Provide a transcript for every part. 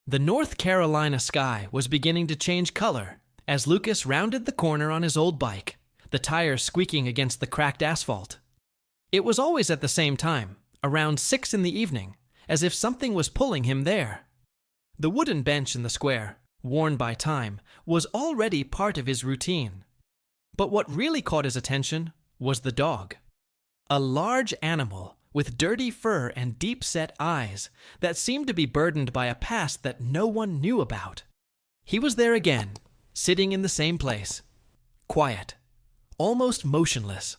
The North Carolina sky was beginning to change color as Lucas rounded the corner on his old bike, the tires squeaking against the cracked asphalt. It was always at the same time, around 6 in the evening, as if something was pulling him there. The wooden bench in the square, worn by time, was already part of his routine. But what really caught his attention was the dog. A large animal with dirty fur and deep-set eyes that seemed to be burdened by a past that no one knew about. He was there again, sitting in the same place, quiet, almost motionless.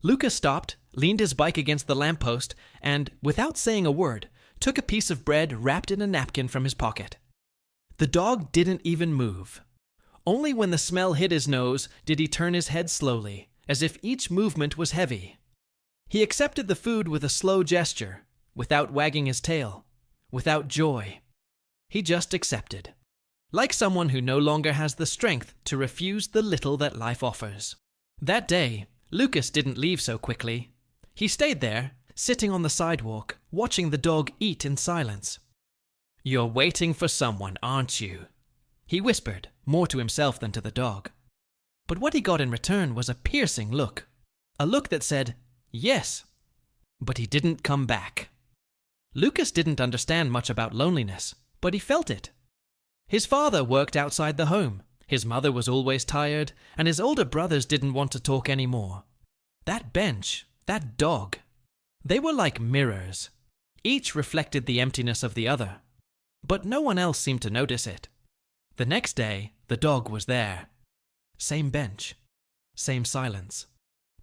Lucas stopped, leaned his bike against the lamppost, and, without saying a word, took a piece of bread wrapped in a napkin from his pocket. The dog didn't even move. Only when the smell hit his nose did he turn his head slowly, as if each movement was heavy. He accepted the food with a slow gesture, without wagging his tail, without joy. He just accepted, like someone who no longer has the strength to refuse the little that life offers. That day, Lucas didn't leave so quickly. He stayed there, sitting on the sidewalk, watching the dog eat in silence. "You're waiting for someone, aren't you?" he whispered, more to himself than to the dog. But what he got in return was a piercing look, a look that said, "Yes," but he didn't come back. Lucas didn't understand much about loneliness, but he felt it. His father worked outside the home, his mother was always tired, and his older brothers didn't want to talk anymore. That bench, that dog, they were like mirrors. Each reflected the emptiness of the other, but no one else seemed to notice it. The next day, the dog was there. Same bench, same silence.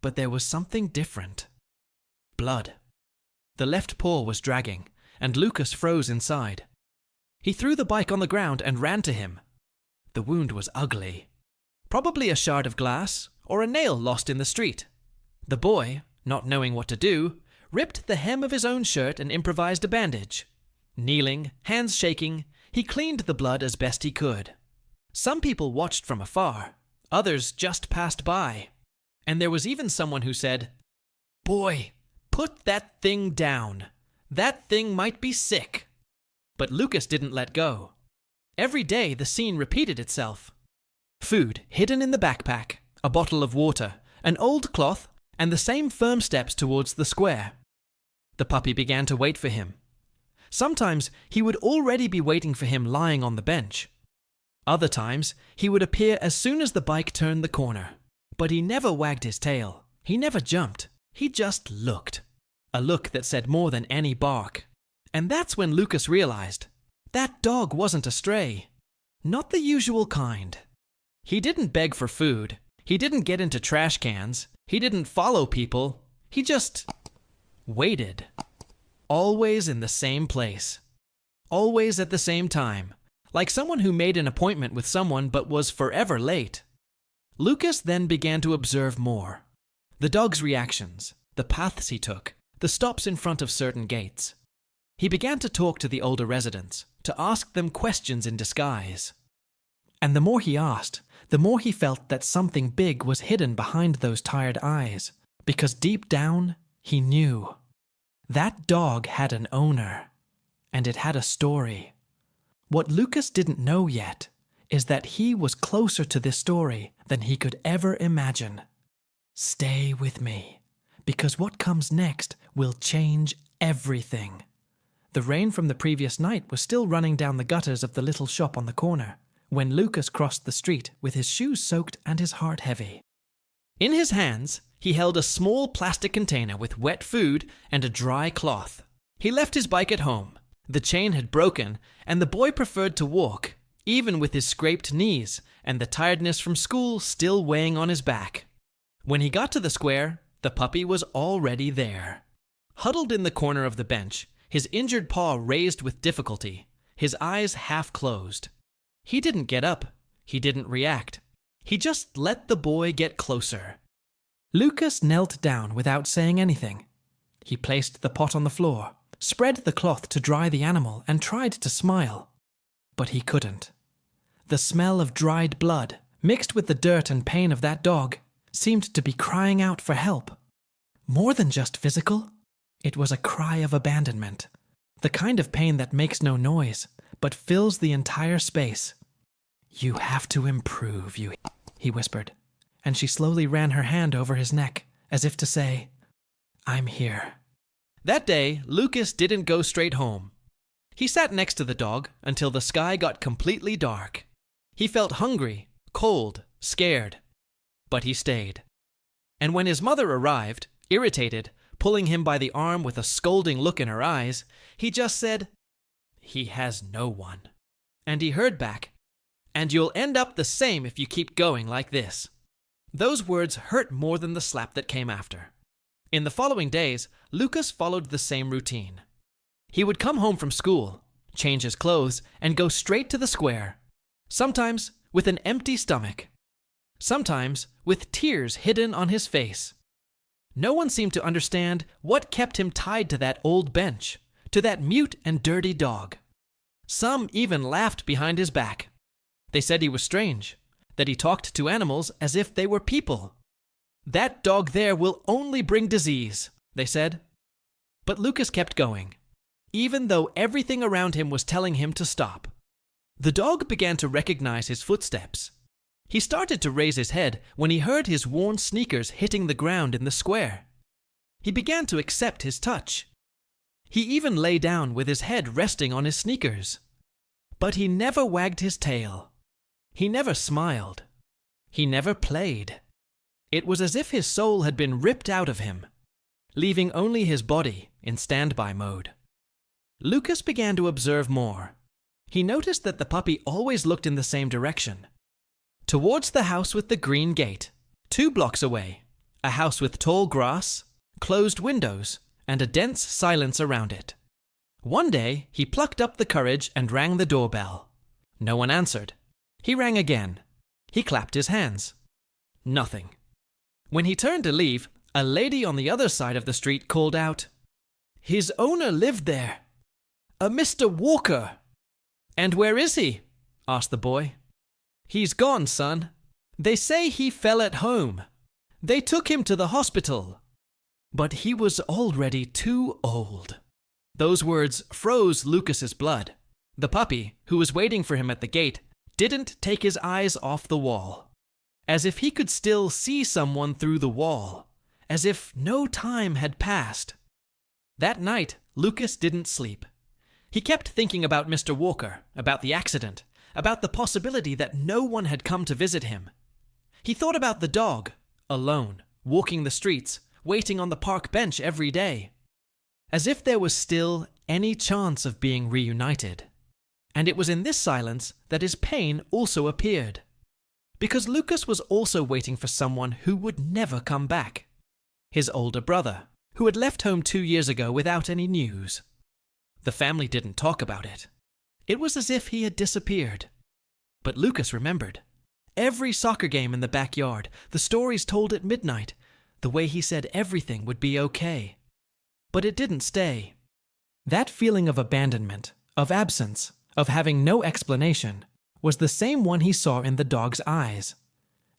But there was something different. Blood. The left paw was dragging, and Lucas froze inside. He threw the bike on the ground and ran to him. The wound was ugly. Probably a shard of glass or a nail lost in the street. The boy, not knowing what to do, ripped the hem of his own shirt and improvised a bandage. Kneeling, hands shaking, he cleaned the blood as best he could. Some people watched from afar. Others just passed by. And there was even someone who said, "Boy, put that thing down. That thing might be sick." But Lucas didn't let go. Every day the scene repeated itself. Food hidden in the backpack, a bottle of water, an old cloth, and the same firm steps towards the square. The puppy began to wait for him. Sometimes he would already be waiting for him lying on the bench. Other times he would appear as soon as the bike turned the corner. But he never wagged his tail. He never jumped. He just looked. A look that said more than any bark. And that's when Lucas realized that dog wasn't a stray. Not the usual kind. He didn't beg for food. He didn't get into trash cans. He didn't follow people. He just waited. Always in the same place. Always at the same time. Like someone who made an appointment with someone but was forever late. Lucas then began to observe more. The dog's reactions, the paths he took, the stops in front of certain gates. He began to talk to the older residents, to ask them questions in disguise. And the more he asked, the more he felt that something big was hidden behind those tired eyes, because deep down, he knew. That dog had an owner, and it had a story. What Lucas didn't know yet is that he was closer to this story than he could ever imagine. Stay with me, because what comes next will change everything. The rain from the previous night was still running down the gutters of the little shop on the corner when Lucas crossed the street with his shoes soaked and his heart heavy. In his hands, he held a small plastic container with wet food and a dry cloth. He left his bike at home. The chain had broken, and the boy preferred to walk, even with his scraped knees and the tiredness from school still weighing on his back. When he got to the square, the puppy was already there. Huddled in the corner of the bench, his injured paw raised with difficulty, his eyes half closed. He didn't get up. He didn't react. He just let the boy get closer. Lucas knelt down without saying anything. He placed the pot on the floor, spread the cloth to dry the animal, and tried to smile. But he couldn't. The smell of dried blood, mixed with the dirt and pain of that dog, seemed to be crying out for help. More than just physical, it was a cry of abandonment. The kind of pain that makes no noise, but fills the entire space. "You have to improve, he whispered, and she slowly ran her hand over his neck, as if to say, "I'm here." That day, Lucas didn't go straight home. He sat next to the dog until the sky got completely dark. He felt hungry, cold, scared, but he stayed. And when his mother arrived, irritated, pulling him by the arm with a scolding look in her eyes, he just said, "He has no one." And he heard back, "And you'll end up the same if you keep going like this." Those words hurt more than the slap that came after. In the following days, Lucas followed the same routine. He would come home from school, change his clothes, and go straight to the square, sometimes with an empty stomach, sometimes with tears hidden on his face. No one seemed to understand what kept him tied to that old bench, to that mute and dirty dog. Some even laughed behind his back. They said he was strange, that he talked to animals as if they were people. "That dog there will only bring disease," they said. But Lucas kept going, even though everything around him was telling him to stop. The dog began to recognize his footsteps. He started to raise his head when he heard his worn sneakers hitting the ground in the square. He began to accept his touch. He even lay down with his head resting on his sneakers. But he never wagged his tail. He never smiled. He never played. It was as if his soul had been ripped out of him, leaving only his body in standby mode. Lucas began to observe more. He noticed that the puppy always looked in the same direction, towards the house with the green gate, 2 blocks away, a house with tall grass, closed windows, and a dense silence around it. One day, he plucked up the courage and rang the doorbell. No one answered. He rang again. He clapped his hands. Nothing. When he turned to leave, a lady on the other side of the street called out, "His owner lived there. A Mr. Walker." "And where is he?" asked the boy. "He's gone, son. They say he fell at home. They took him to the hospital. But he was already too old." Those words froze Lucas's blood. The puppy, who was waiting for him at the gate, didn't take his eyes off the wall. As if he could still see someone through the wall. As if no time had passed. That night, Lucas didn't sleep. He kept thinking about Mr. Walker, about the accident, about the possibility that no one had come to visit him. He thought about the dog, alone, walking the streets, waiting on the park bench every day. As if there was still any chance of being reunited. And it was in this silence that his pain also appeared. Because Lucas was also waiting for someone who would never come back. His older brother, who had left home 2 years ago without any news. The family didn't talk about it. It was as if he had disappeared. But Lucas remembered. Every soccer game in the backyard, the stories told at midnight, the way he said everything would be okay. But it didn't stay. That feeling of abandonment, of absence, of having no explanation, was the same one he saw in the dog's eyes.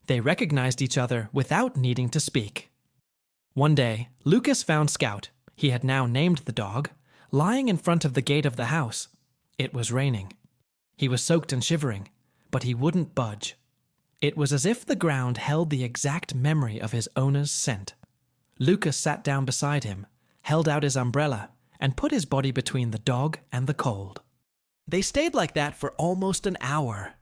They recognized each other without needing to speak. One day, Lucas found Scout, he had now named the dog, lying in front of the gate of the house. It was raining. He was soaked and shivering, but he wouldn't budge. It was as if the ground held the exact memory of his owner's scent. Lucas sat down beside him, held out his umbrella, and put his body between the dog and the cold. They stayed like that for almost an hour.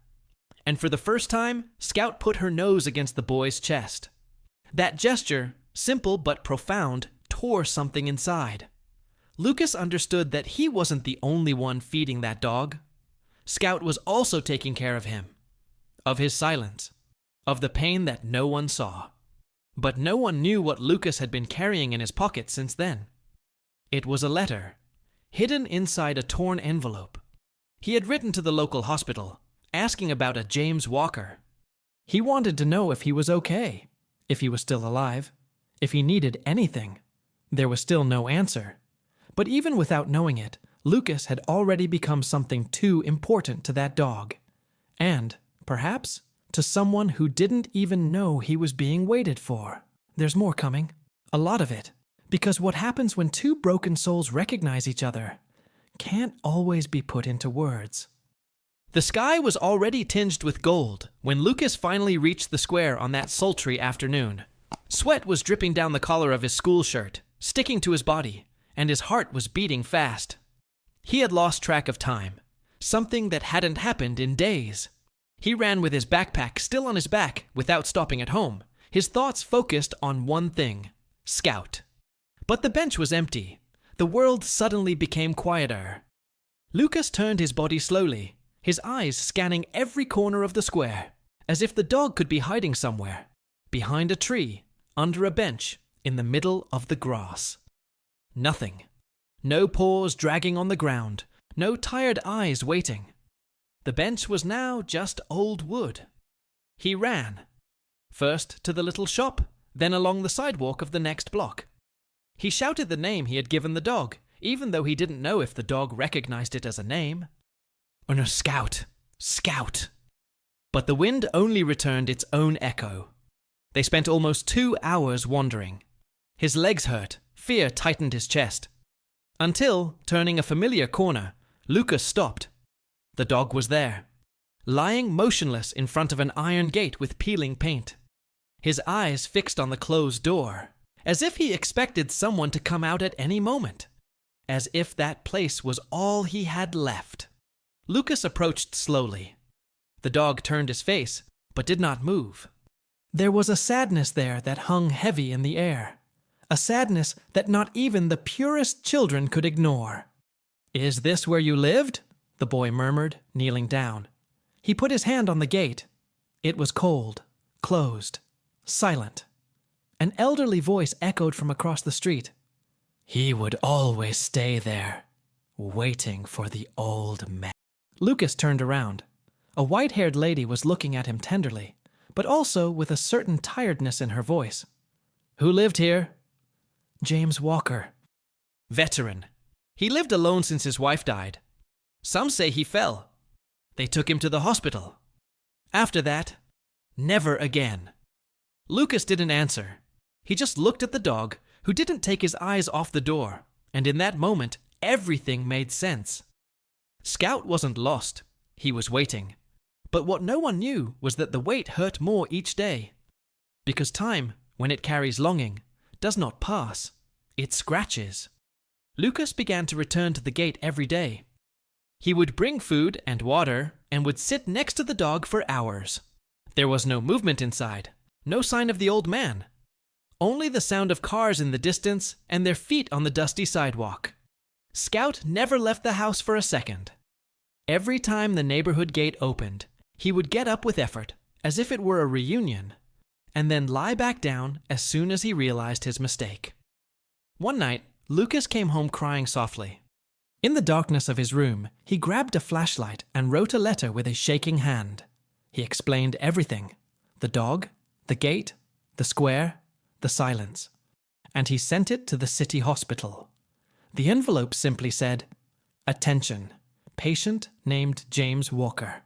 And for the first time, Scout put her nose against the boy's chest. That gesture, simple but profound, tore something inside. Lucas understood that he wasn't the only one feeding that dog. Scout was also taking care of him, of his silence, of the pain that no one saw. But no one knew what Lucas had been carrying in his pocket since then. It was a letter, hidden inside a torn envelope. He had written to the local hospital, asking about a James Walker. He wanted to know if he was okay, if he was still alive, if he needed anything. There was still no answer. But even without knowing it, Lucas had already become something too important to that dog. And, perhaps, to someone who didn't even know he was being waited for. There's more coming. A lot of it. Because what happens when two broken souls recognize each other can't always be put into words. The sky was already tinged with gold when Lucas finally reached the square on that sultry afternoon. Sweat was dripping down the collar of his school shirt, sticking to his body, and his heart was beating fast. He had lost track of time, something that hadn't happened in days. He ran with his backpack still on his back without stopping at home, his thoughts focused on one thing: Scout. But the bench was empty. The world suddenly became quieter. Lucas turned his body slowly, his eyes scanning every corner of the square, as if the dog could be hiding somewhere, behind a tree, under a bench, in the middle of the grass. Nothing. No paws dragging on the ground, no tired eyes waiting. The bench was now just old wood. He ran, first to the little shop, then along the sidewalk of the next block. He shouted the name he had given the dog, even though he didn't know if the dog recognized it as a name. Oh no, Scout! Scout! But the wind only returned its own echo. They spent almost 2 hours wandering. His legs hurt, fear tightened his chest. Until, turning a familiar corner, Lucas stopped. The dog was there, lying motionless in front of an iron gate with peeling paint. His eyes fixed on the closed door, as if he expected someone to come out at any moment, as if that place was all he had left. Lucas approached slowly. The dog turned his face, but did not move. There was a sadness there that hung heavy in the air, a sadness that not even the purest children could ignore. "Is this where you lived?" the boy murmured, kneeling down. He put his hand on the gate. It was cold, closed, silent. An elderly voice echoed from across the street. "He would always stay there, waiting for the old man." Lucas turned around. A white-haired lady was looking at him tenderly, but also with a certain tiredness in her voice. "Who lived here?" "James Walker." "Veteran. He lived alone since his wife died. Some say he fell. They took him to the hospital. After that, never again." Lucas didn't answer. He just looked at the dog, who didn't take his eyes off the door, and in that moment, everything made sense. Scout wasn't lost. He was waiting. But what no one knew was that the wait hurt more each day. Because time, when it carries longing, does not pass. It scratches. Lucas began to return to the gate every day. He would bring food and water and would sit next to the dog for hours. There was no movement inside, no sign of the old man. Only the sound of cars in the distance and their feet on the dusty sidewalk. Scout never left the house for a second. Every time the neighborhood gate opened, he would get up with effort, as if it were a reunion, and then lie back down as soon as he realized his mistake. One night, Lucas came home crying softly. In the darkness of his room, he grabbed a flashlight and wrote a letter with a shaking hand. He explained everything: the dog, the gate, the square, the silence. And he sent it to the city hospital. The envelope simply said, "Attention, patient named James Walker."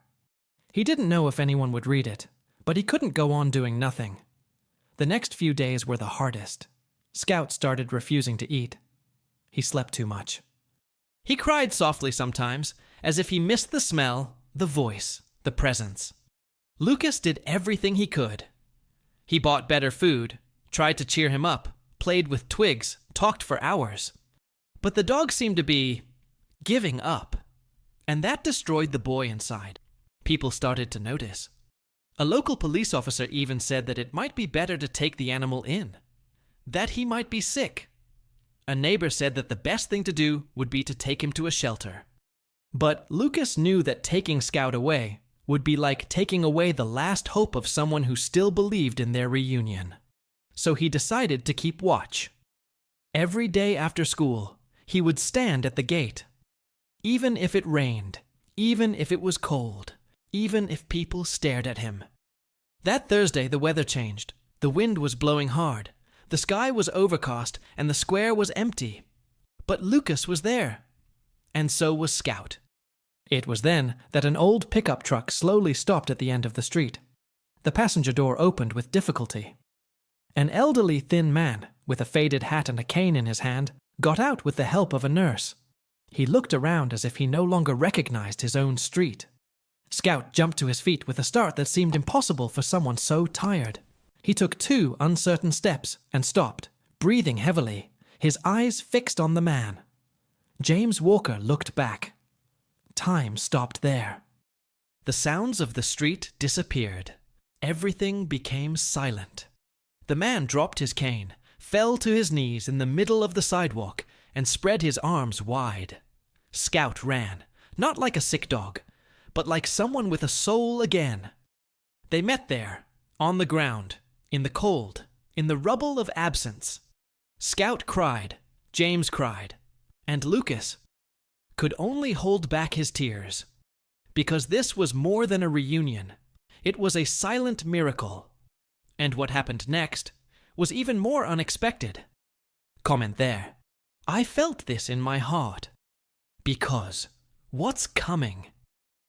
He didn't know if anyone would read it, but he couldn't go on doing nothing. The next few days were the hardest. Scout started refusing to eat. He slept too much. He cried softly sometimes, as if he missed the smell, the voice, the presence. Lucas did everything he could. He bought better food, tried to cheer him up, played with twigs, talked for hours. But the dog seemed to be giving up, and that destroyed the boy inside. People started to notice. A local police officer even said that it might be better to take the animal in, that he might be sick. A neighbor said that the best thing to do would be to take him to a shelter. But Lucas knew that taking Scout away would be like taking away the last hope of someone who still believed in their reunion. So he decided to keep watch. Every day after school, he would stand at the gate. Even if it rained, even if it was cold, even if people stared at him. That Thursday, the weather changed. The wind was blowing hard. The sky was overcast and the square was empty. But Lucas was there. And so was Scout. It was then that an old pickup truck slowly stopped at the end of the street. The passenger door opened with difficulty. An elderly thin man, with a faded hat and a cane in his hand, got out with the help of a nurse. He looked around as if he no longer recognized his own street. Scout jumped to his feet with a start that seemed impossible for someone so tired. He took 2 uncertain steps and stopped, breathing heavily, his eyes fixed on the man. James Walker looked back. Time stopped there. The sounds of the street disappeared. Everything became silent. The man dropped his cane, fell to his knees in the middle of the sidewalk, and spread his arms wide. Scout ran, not like a sick dog, but like someone with a soul again. They met there, on the ground, in the cold, in the rubble of absence. Scout cried, James cried, and Lucas could only hold back his tears. Because this was more than a reunion. It was a silent miracle. And what happened next was even more unexpected. Comment there. I felt this in my heart. Because what's coming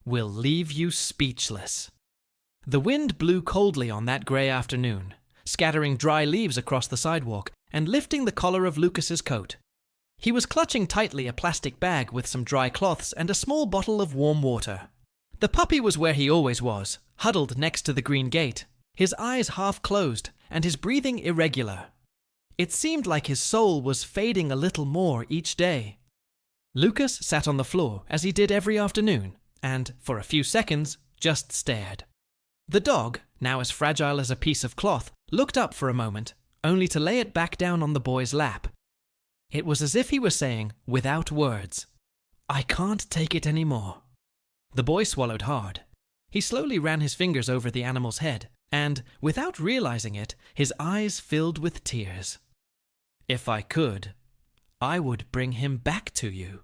will leave you speechless. The wind blew coldly on that gray afternoon, scattering dry leaves across the sidewalk and lifting the collar of Lucas's coat. He was clutching tightly a plastic bag with some dry cloths and a small bottle of warm water. The puppy was where he always was, huddled next to the green gate, his eyes half closed and his breathing irregular. It seemed like his soul was fading a little more each day. Lucas sat on the floor as he did every afternoon and, for a few seconds, just stared. The dog, now as fragile as a piece of cloth, looked up for a moment, only to lay it back down on the boy's lap. It was as if he were saying, without words, I can't take it anymore. The boy swallowed hard. He slowly ran his fingers over the animal's head, and, without realizing it, his eyes filled with tears. If I could, I would bring him back to you.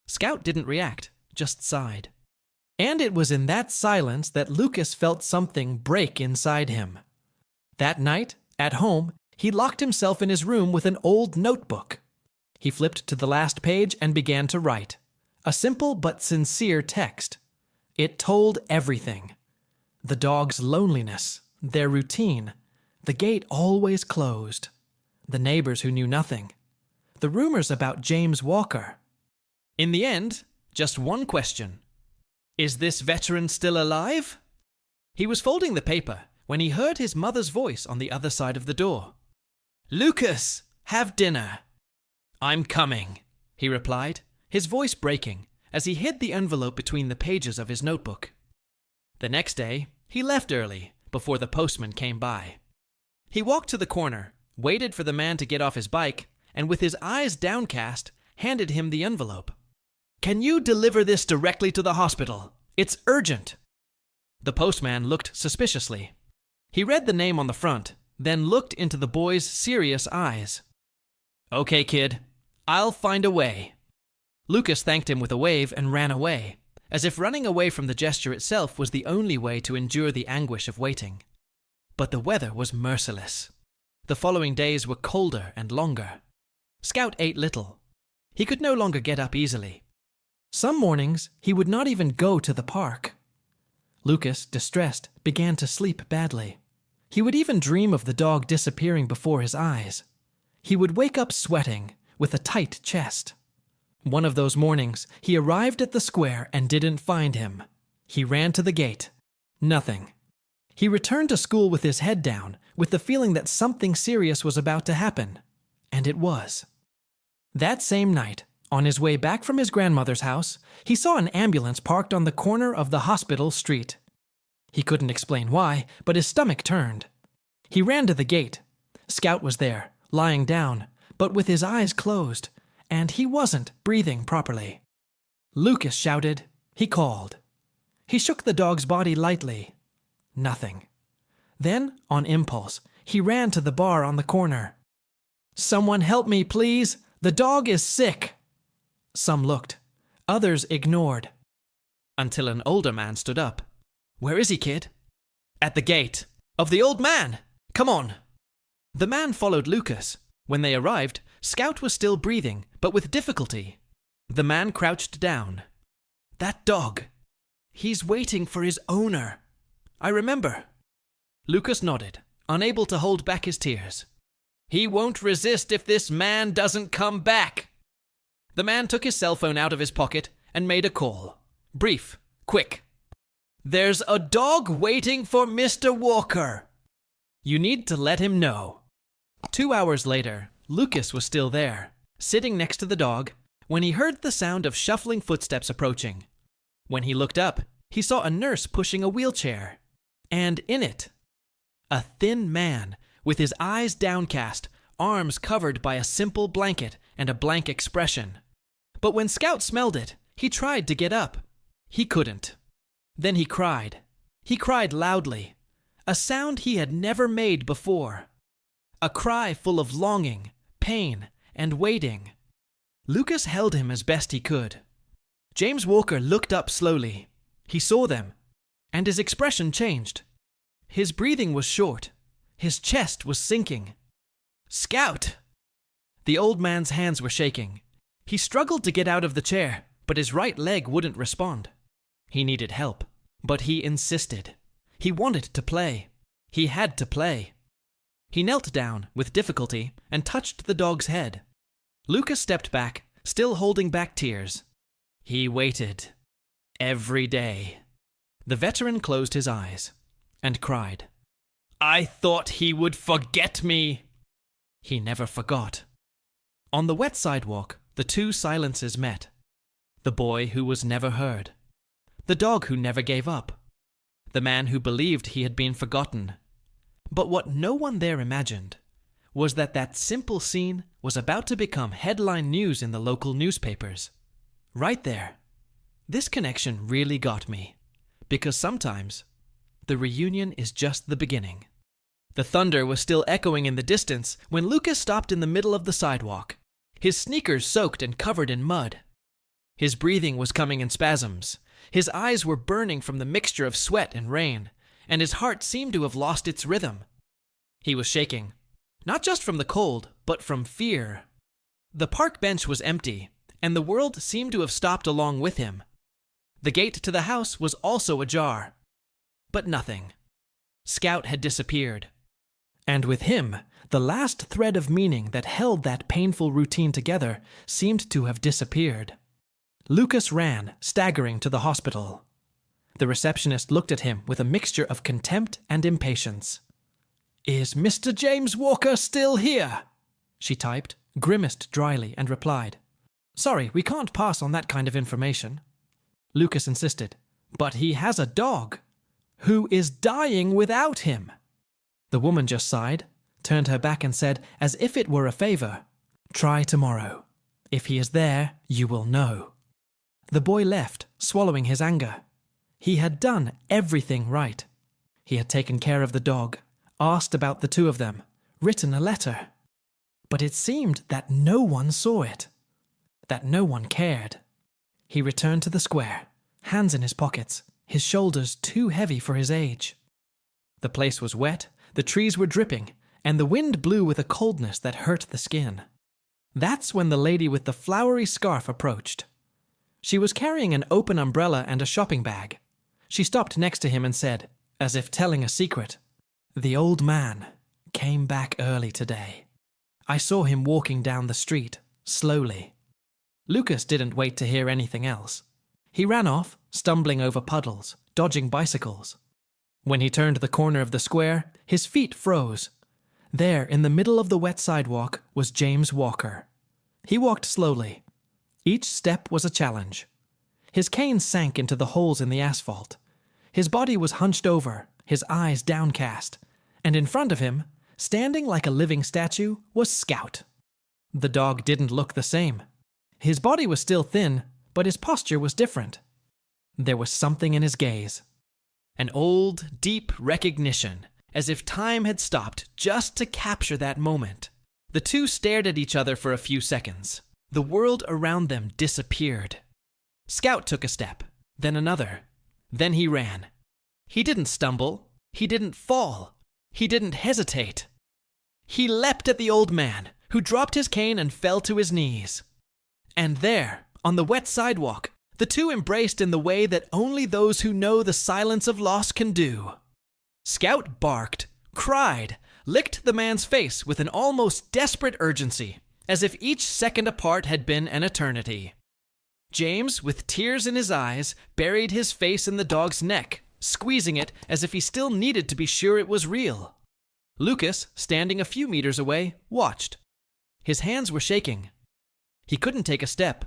Scout didn't react, just sighed. And it was in that silence that Lucas felt something break inside him. That night, at home, he locked himself in his room with an old notebook. He flipped to the last page and began to write. A simple but sincere text. It told everything. The dog's loneliness, their routine, the gate always closed, the neighbors who knew nothing, the rumors about James Walker. In the end, just one question. Is this veteran still alive? He was folding the paper when he heard his mother's voice on the other side of the door. Lucas, have dinner. I'm coming, he replied, his voice breaking, as he hid the envelope between the pages of his notebook. The next day, he left early, before the postman came by. He walked to the corner, waited for the man to get off his bike, and with his eyes downcast, handed him the envelope. Can you deliver this directly to the hospital? It's urgent. The postman looked suspiciously. He read the name on the front, then looked into the boy's serious eyes. Okay, kid, I'll find a way. Lucas thanked him with a wave and ran away, as if running away from the gesture itself was the only way to endure the anguish of waiting. But the weather was merciless. The following days were colder and longer. Scout ate little. He could no longer get up easily. Some mornings, he would not even go to the park. Lucas, distressed, began to sleep badly. He would even dream of the dog disappearing before his eyes. He would wake up sweating, with a tight chest. One of those mornings, he arrived at the square and didn't find him. He ran to the gate. Nothing. He returned to school with his head down, with the feeling that something serious was about to happen. And it was. That same night, on his way back from his grandmother's house, he saw an ambulance parked on the corner of the hospital street. He couldn't explain why, but his stomach turned. He ran to the gate. Scout was there, lying down, but with his eyes closed, and he wasn't breathing properly. Lucas shouted. He called. He shook the dog's body lightly. Nothing. Then, on impulse, he ran to the bar on the corner. Someone help me, please. The dog is sick. Some looked. Others ignored. Until an older man stood up. Where is he, kid? At the gate. Of the old man. Come on. The man followed Lucas. When they arrived, Scout was still breathing, but with difficulty. The man crouched down. That dog. He's waiting for his owner. I remember. Lucas nodded, unable to hold back his tears. He won't resist if this man doesn't come back. The man took his cell phone out of his pocket and made a call. Brief, quick. "There's a dog waiting for Mr. Walker. You need to let him know." 2 hours later, Lucas was still there, sitting next to the dog, when he heard the sound of shuffling footsteps approaching. When he looked up, he saw a nurse pushing a wheelchair. And in it, a thin man with his eyes downcast, arms covered by a simple blanket and a blank expression. But when Scout smelled it, he tried to get up. He couldn't. Then he cried. He cried loudly, a sound he had never made before. A cry full of longing, pain, and waiting. Lucas held him as best he could. James Walker looked up slowly. He saw them, and his expression changed. His breathing was short. His chest was sinking. "Scout!" The old man's hands were shaking. He struggled to get out of the chair, but his right leg wouldn't respond. He needed help, but he insisted. He wanted to play. He had to play. He knelt down with difficulty and touched the dog's head. Lucas stepped back, still holding back tears. He waited. Every day. The veteran closed his eyes and cried. "I thought he would forget me." He never forgot. On the wet sidewalk, the two silences met. The boy who was never heard. The dog who never gave up. The man who believed he had been forgotten. But what no one there imagined was that that simple scene was about to become headline news in the local newspapers. Right there. This connection really got me, because sometimes the reunion is just the beginning. The thunder was still echoing in the distance when Lucas stopped in the middle of the sidewalk, his sneakers soaked and covered in mud. His breathing was coming in spasms. His eyes were burning from the mixture of sweat and rain, and his heart seemed to have lost its rhythm. He was shaking, not just from the cold, but from fear. The park bench was empty, and the world seemed to have stopped along with him. The gate to the house was also ajar. But nothing. Scout had disappeared. And with him, the last thread of meaning that held that painful routine together seemed to have disappeared. Lucas ran, staggering, to the hospital. The receptionist looked at him with a mixture of contempt and impatience. "Is Mr. James Walker still here?" she typed, grimaced dryly, and replied, "Sorry, we can't pass on that kind of information." Lucas insisted, "But he has a dog, who is dying without him." The woman just sighed, turned her back and said, as if it were a favor, "Try tomorrow. If he is there, you will know." The boy left, swallowing his anger. He had done everything right. He had taken care of the dog, asked about the two of them, written a letter. But it seemed that no one saw it, that no one cared. He returned to the square, hands in his pockets, his shoulders too heavy for his age. The place was wet, the trees were dripping, and the wind blew with a coldness that hurt the skin. That's when the lady with the flowery scarf approached. She was carrying an open umbrella and a shopping bag. She stopped next to him and said, as if telling a secret, "The old man came back early today. I saw him walking down the street, slowly." Lucas didn't wait to hear anything else. He ran off, stumbling over puddles, dodging bicycles. When he turned the corner of the square, his feet froze. There, in the middle of the wet sidewalk, was James Walker. He walked slowly. Each step was a challenge. His cane sank into the holes in the asphalt. His body was hunched over, his eyes downcast, and in front of him, standing like a living statue, was Scout. The dog didn't look the same. His body was still thin, but his posture was different. There was something in his gaze. An old, deep recognition, as if time had stopped just to capture that moment. The two stared at each other for a few seconds. The world around them disappeared. Scout took a step, then another. Then he ran. He didn't stumble. He didn't fall. He didn't hesitate. He leapt at the old man, who dropped his cane and fell to his knees. And there, on the wet sidewalk, the two embraced in the way that only those who know the silence of loss can do. Scout barked, cried, licked the man's face with an almost desperate urgency, as if each second apart had been an eternity. James, with tears in his eyes, buried his face in the dog's neck, squeezing it as if he still needed to be sure it was real. Lucas, standing a few meters away, watched. His hands were shaking. He couldn't take a step.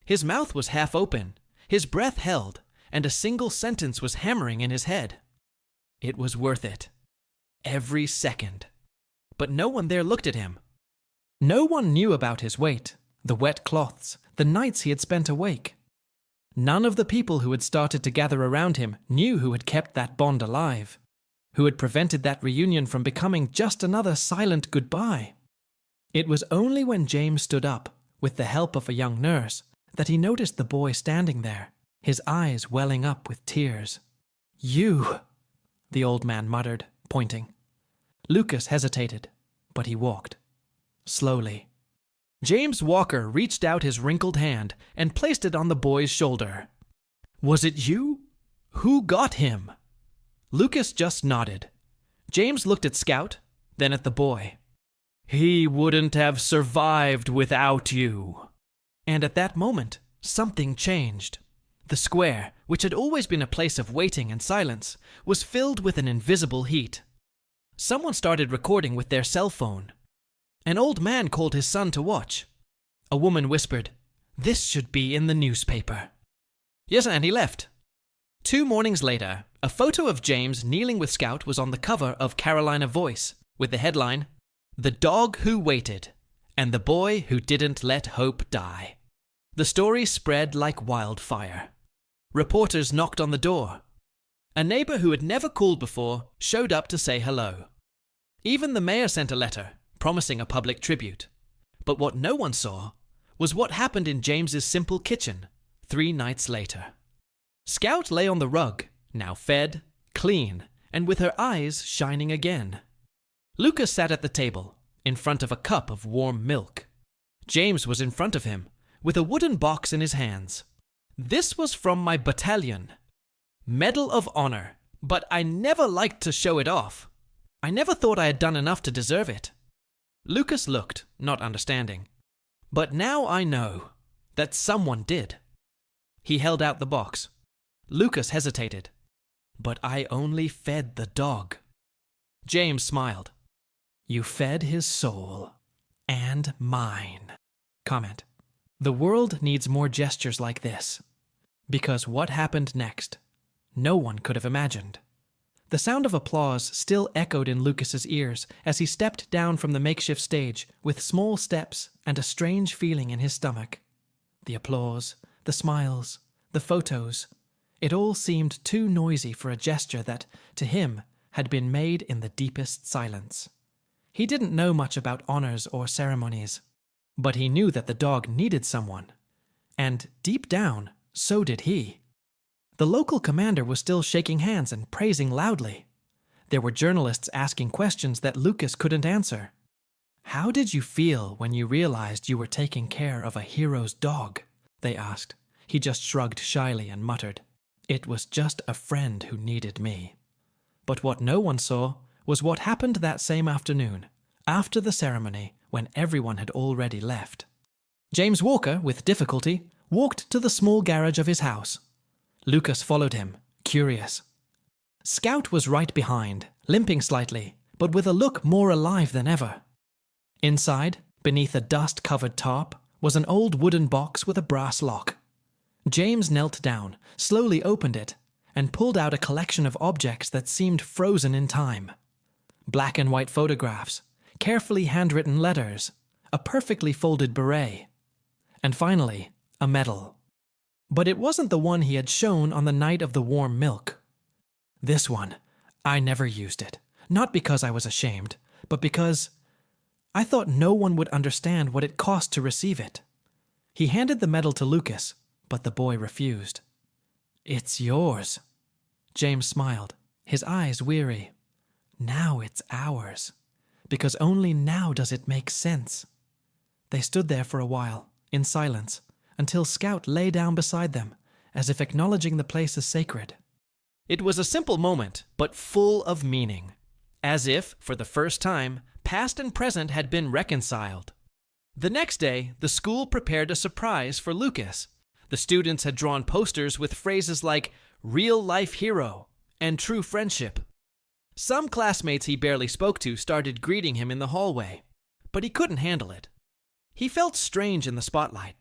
His mouth was half open, his breath held, and a single sentence was hammering in his head. It was worth it. Every second. But no one there looked at him. No one knew about his weight, the wet cloths, the nights he had spent awake. None of the people who had started to gather around him knew who had kept that bond alive, who had prevented that reunion from becoming just another silent goodbye. It was only when James stood up, with the help of a young nurse, that he noticed the boy standing there, his eyes welling up with tears. "You," the old man muttered, pointing. Lucas hesitated, but he walked. Slowly. James Walker reached out his wrinkled hand and placed it on the boy's shoulder. "Was it you? Who got him?" Lucas just nodded. James looked at Scout, then at the boy. "He wouldn't have survived without you." And at that moment, something changed. The square, which had always been a place of waiting and silence, was filled with an invisible heat. Someone started recording with their cell phone. An old man called his son to watch. A woman whispered, "This should be in the newspaper." Yes, and he left. 2 mornings later, a photo of James kneeling with Scout was on the cover of Carolina Voice, with the headline, "The Dog Who Waited, and the Boy Who Didn't Let Hope Die." The story spread like wildfire. Reporters knocked on the door. A neighbor who had never called before showed up to say hello. Even the mayor sent a letter, promising a public tribute. But what no one saw was what happened in James's simple kitchen 3 nights later. Scout lay on the rug, now fed, clean, and with her eyes shining again. Lucas sat at the table, in front of a cup of warm milk. James was in front of him, with a wooden box in his hands. "This was from my battalion. Medal of Honor, but I never liked to show it off. I never thought I had done enough to deserve it." Lucas looked, not understanding. "But now I know that someone did." He held out the box. Lucas hesitated. "But I only fed the dog." James smiled. "You fed his soul. And mine." Comment. The world needs more gestures like this. Because what happened next, no one could have imagined. The sound of applause still echoed in Lucas's ears as he stepped down from the makeshift stage with small steps and a strange feeling in his stomach. The applause, the smiles, the photos, it all seemed too noisy for a gesture that, to him, had been made in the deepest silence. He didn't know much about honors or ceremonies, but he knew that the dog needed someone. And deep down, so did he. The local commander was still shaking hands and praising loudly. There were journalists asking questions that Lucas couldn't answer. "How did you feel when you realized you were taking care of a hero's dog?" they asked. He just shrugged shyly and muttered, "It was just a friend who needed me." But what no one saw was what happened that same afternoon, after the ceremony, when everyone had already left. James Walker, with difficulty, walked to the small garage of his house. Lucas followed him, curious. Scout was right behind, limping slightly, but with a look more alive than ever. Inside, beneath a dust-covered tarp, was an old wooden box with a brass lock. James knelt down, slowly opened it, and pulled out a collection of objects that seemed frozen in time. Black and white photographs, carefully handwritten letters, a perfectly folded beret, and finally, a medal. But it wasn't the one he had shown on the night of the warm milk. "This one, I never used it, not because I was ashamed, but because I thought no one would understand what it cost to receive it." He handed the medal to Lucas, but the boy refused. "It's yours." James smiled, his eyes weary. "Now it's ours, because only now does it make sense." They stood there for a while, in silence, until Scout lay down beside them, as if acknowledging the place as sacred. It was a simple moment, but full of meaning. As if, for the first time, past and present had been reconciled. The next day, the school prepared a surprise for Lucas. The students had drawn posters with phrases like real-life hero and true friendship. Some classmates he barely spoke to started greeting him in the hallway, but he couldn't handle it. He felt strange in the spotlight.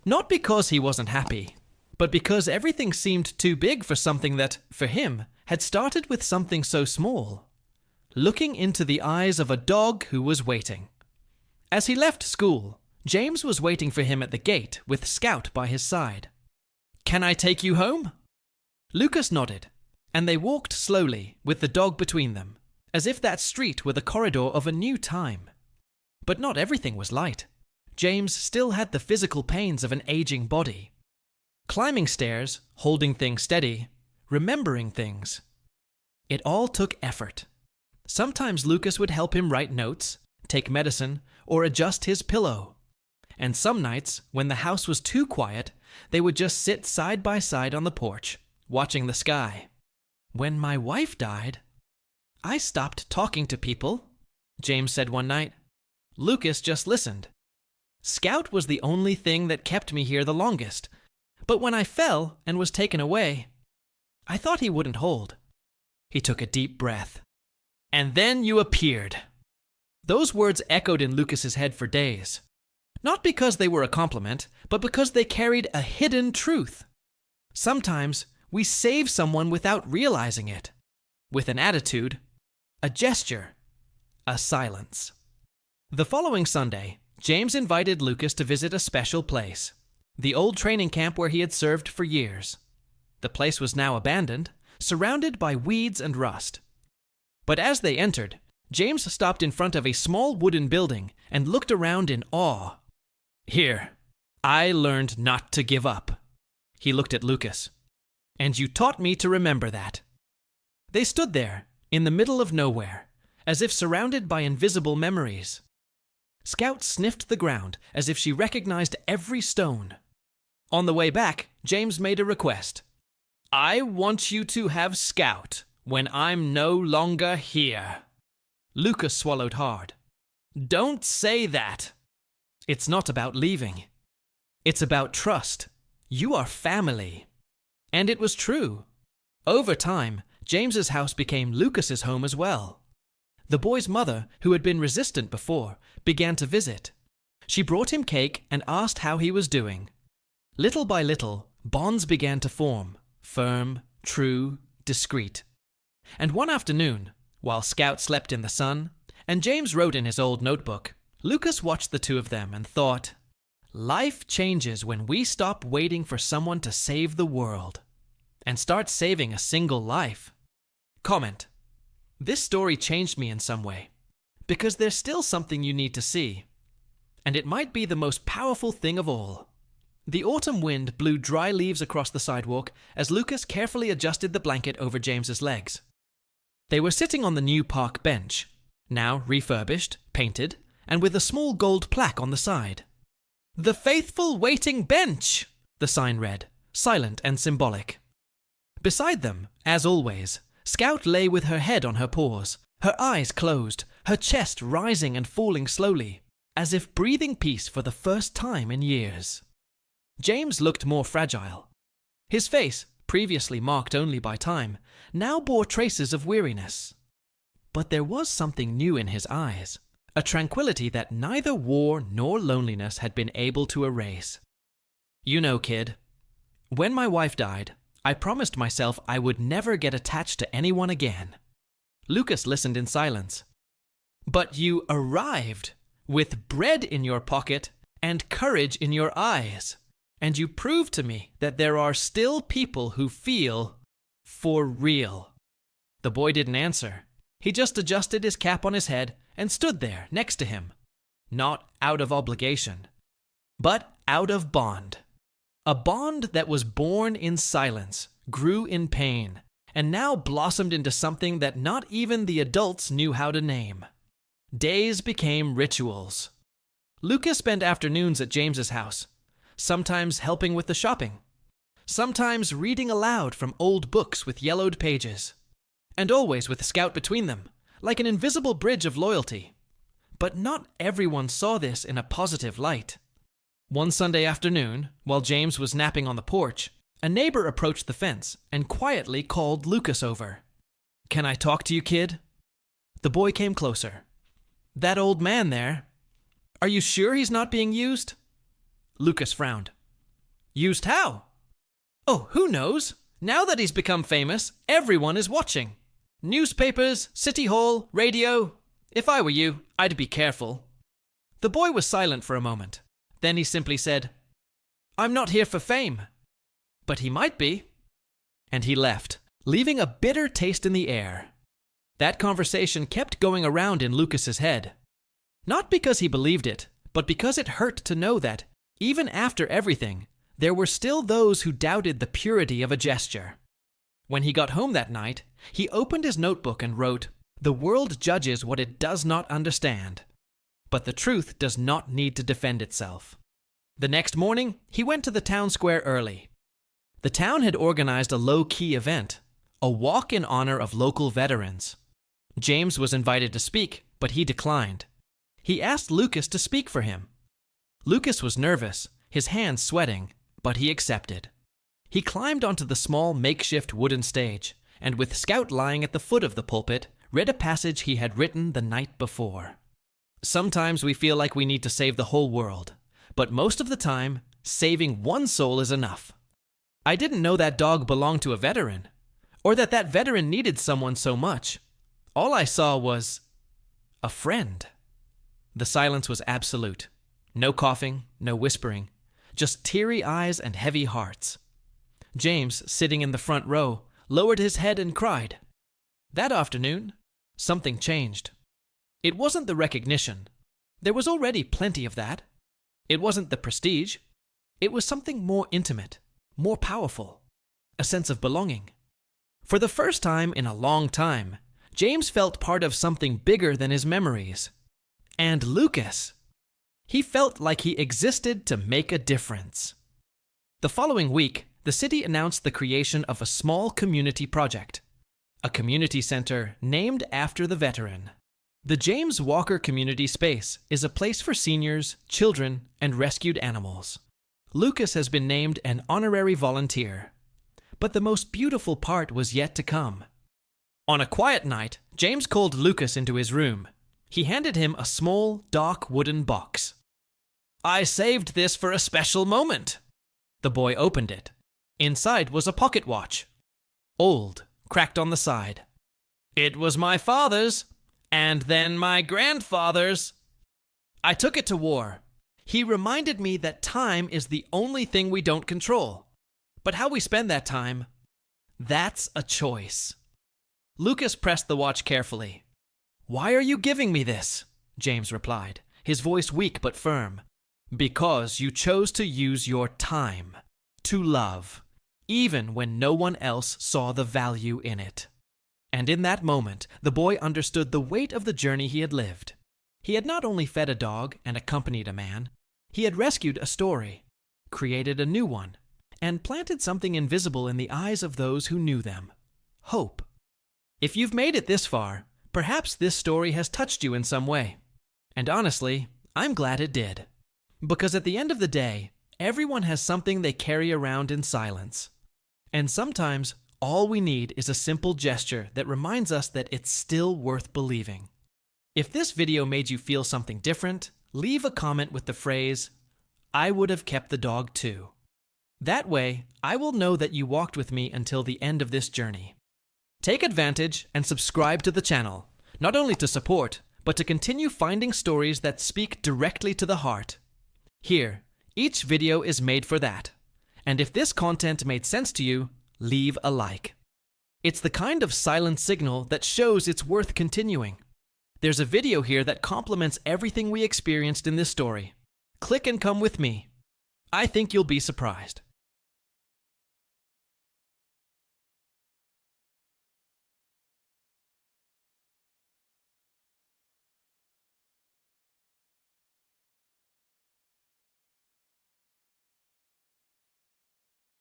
Not because he wasn't happy, but because everything seemed too big for something that, for him, had started with something so small. Looking into the eyes of a dog who was waiting. As he left school, James was waiting for him at the gate with Scout by his side. "Can I take you home?" Lucas nodded, and they walked slowly with the dog between them, as if that street were the corridor of a new time. But not everything was light. James still had the physical pains of an aging body. Climbing stairs, holding things steady, remembering things. It all took effort. Sometimes Lucas would help him write notes, take medicine, or adjust his pillow. And some nights, when the house was too quiet, they would just sit side by side on the porch, watching the sky. "When my wife died, I stopped talking to people," James said one night. Lucas just listened. "Scout was the only thing that kept me here the longest, but when I fell and was taken away, I thought he wouldn't hold." He took a deep breath. "And then you appeared." Those words echoed in Lucas's head for days. Not because they were a compliment, but because they carried a hidden truth. Sometimes we save someone without realizing it. With an attitude, a gesture, a silence. The following Sunday, James invited Lucas to visit a special place. The old training camp where he had served for years. The place was now abandoned, surrounded by weeds and rust. But as they entered, James stopped in front of a small wooden building and looked around in awe. "Here, I learned not to give up." He looked at Lucas. "And you taught me to remember that." They stood there, in the middle of nowhere, as if surrounded by invisible memories. Scout sniffed the ground as if she recognized every stone. On the way back, James made a request. "I want you to have Scout when I'm no longer here." Lucas swallowed hard. "Don't say that." "It's not about leaving. It's about trust. You are family." And it was true. Over time, James's house became Lucas's home as well. The boy's mother, who had been resistant before, began to visit. She brought him cake and asked how he was doing. Little by little, bonds began to form, firm, true, discreet. And one afternoon, while Scout slept in the sun, and James wrote in his old notebook, Lucas watched the two of them and thought, "Life changes when we stop waiting for someone to save the world and start saving a single life." Comment: This story changed me in some way, because there's still something you need to see. And it might be the most powerful thing of all. The autumn wind blew dry leaves across the sidewalk as Lucas carefully adjusted the blanket over James's legs. They were sitting on the new park bench, now refurbished, painted, and with a small gold plaque on the side. "The Faithful Waiting Bench," the sign read, silent and symbolic. Beside them, as always, Scout lay with her head on her paws, her eyes closed, her chest rising and falling slowly, as if breathing peace for the first time in years. James looked more fragile. His face, previously marked only by time, now bore traces of weariness. But there was something new in his eyes, a tranquility that neither war nor loneliness had been able to erase. "You know, kid, when my wife died, I promised myself I would never get attached to anyone again." Lucas listened in silence. "But you arrived with bread in your pocket and courage in your eyes, and you proved to me that there are still people who feel for real." The boy didn't answer. He just adjusted his cap on his head and stood there next to him, not out of obligation, but out of bond. A bond that was born in silence, grew in pain, and now blossomed into something that not even the adults knew how to name. Days became rituals. Lucas spent afternoons at James's house, sometimes helping with the shopping, sometimes reading aloud from old books with yellowed pages, and always with Scout between them, like an invisible bridge of loyalty. But not everyone saw this in a positive light. One Sunday afternoon, while James was napping on the porch, a neighbor approached the fence and quietly called Lucas over. "Can I talk to you, kid?" The boy came closer. "That old man there, are you sure he's not being used?" Lucas frowned. "Used how?" "Oh, who knows? Now that he's become famous, everyone is watching. Newspapers, city hall, radio. If I were you, I'd be careful." The boy was silent for a moment. Then he simply said, "I'm not here for fame." "But he might be." And he left, leaving a bitter taste in the air. That conversation kept going around in Lucas's head. Not because he believed it, but because it hurt to know that, even after everything, there were still those who doubted the purity of a gesture. When he got home that night, he opened his notebook and wrote, "The world judges what it does not understand. But the truth does not need to defend itself." The next morning, he went to the town square early. The town had organized a low-key event, a walk in honor of local veterans. James was invited to speak, but he declined. He asked Lucas to speak for him. Lucas was nervous, his hands sweating, but he accepted. He climbed onto the small makeshift wooden stage, and with Scout lying at the foot of the pulpit, read a passage he had written the night before. Sometimes we feel like we need to save the whole world, but most of the time, saving one soul is enough. I didn't know that dog belonged to a veteran, or that that veteran needed someone so much. All I saw was a friend. The silence was absolute. No coughing, no whispering, just teary eyes and heavy hearts. James, sitting in the front row, lowered his head and cried. That afternoon, something changed. It wasn't the recognition. There was already plenty of that. It wasn't the prestige. It was something more intimate, more powerful, a sense of belonging. For the first time in a long time, James felt part of something bigger than his memories. And Lucas. He felt like he existed to make a difference. The following week, the city announced the creation of a small community project, a community center named after the veteran. The James Walker Community Space is a place for seniors, children, and rescued animals. Lucas has been named an honorary volunteer. But the most beautiful part was yet to come. On a quiet night, James called Lucas into his room. He handed him a small, dark wooden box. "I saved this for a special moment." The boy opened it. Inside was a pocket watch. Old, cracked on the side. "It was my father's, and then my grandfather's. I took it to war. He reminded me that time is the only thing we don't control. But how we spend that time, that's a choice." Lucas pressed the watch carefully. "Why are you giving me this?" James replied, his voice weak but firm. "Because you chose to use your time, to love, even when no one else saw the value in it." And in that moment, the boy understood the weight of the journey he had lived. He had not only fed a dog and accompanied a man, he had rescued a story, created a new one, and planted something invisible in the eyes of those who knew them. Hope. If you've made it this far, perhaps this story has touched you in some way. And honestly, I'm glad it did. Because at the end of the day, everyone has something they carry around in silence. And sometimes, all we need is a simple gesture that reminds us that it's still worth believing. If this video made you feel something different, leave a comment with the phrase, "I would have kept the dog too." That way, I will know that you walked with me until the end of this journey. Take advantage and subscribe to the channel, not only to support, but to continue finding stories that speak directly to the heart. Here, each video is made for that. And if this content made sense to you, leave a like. It's the kind of silent signal that shows it's worth continuing. There's a video here that complements everything we experienced in this story. Click and come with me. I think you'll be surprised.